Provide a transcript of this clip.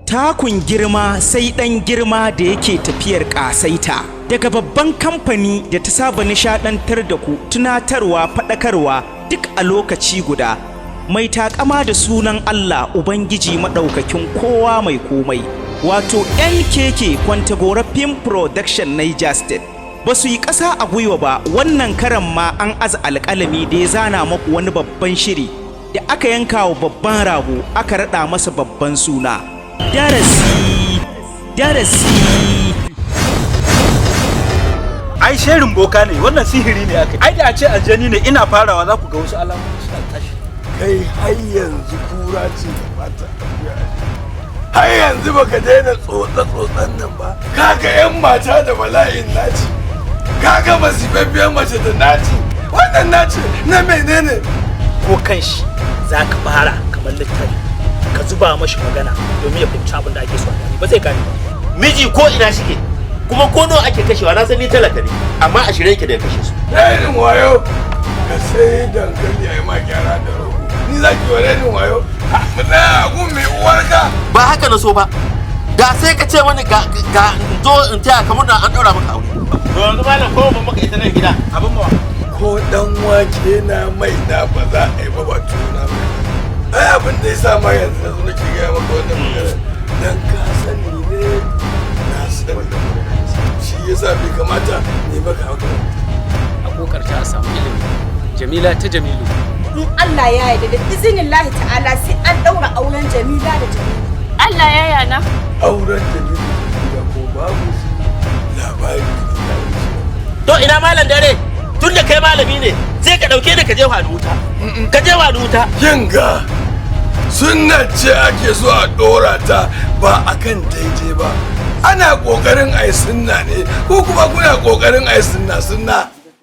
takun girma sai ɗan girma da yake tafiyar ƙasaita daga babban kamfani da ta saba nishaɗantar da ku tunatarwa faɗakarwa duk a lokaci guda mai takama da sunan Allah Ubangiji maɗaukakin kowa mai komai wato NKK Kwantagora Film Production Niger State ba su yi ƙasa a gwiwa ba wannan karan ma an aza alƙalami da ya zana maku wani babban shiri da aka yanka wa babban rago aka raɗa masa babban suna darasi ai sherin boka ne wannan sihiri ne aka ai da a ce aljani ne ina farawa za ku ga wasu alamomi suna tashi kai har yanzu kura ce mata har yanzu baka daina tsotsan nan ba kaga yan mata da bala'in naci kaga masifaffiyar mace da naci wannan naci na menene ko kanshi za ka fara kamar littafi ka zuba mashi magana domin ya fahimci abin da ake so ba zai gane ba miji ko ina shike kuma ko nawa ake kashewa na san ni talaka ne amma a shirye yake da kashe su yayin wayo ka sai dankali ai ma gyara da rogo ni zaki ware ni wayo mu tsaya gun mai uwarka ba haka na so ba da sai ka ce wani ga zo in taya kamar da an daura maka aure to yanzu malam ko ban maka ita nan gida abin mu ko dan wake na mai na ba za a yi ba tuna ai abin da yasa ma yanzu na zo nake ga maka wannan magana dan ka sani ne na san shi yasa bai kamata ne baka haka a kokarta a samu ilimi Jamila ta Jamilu in Allah ya yarda da izinillahi ta'ala sai an daura auren Jamila da Jamilu Allah ya yana auren Jamilu da ko babu labari to ina malam dare tun da kai malami ne sai ka dauke da ka je wani wuta ka je wani wuta yanga sunna ce ake so a dora ta ba akan daidai ba ana kokarin ai sunna ne ko kuma kuna kokarin ai sunna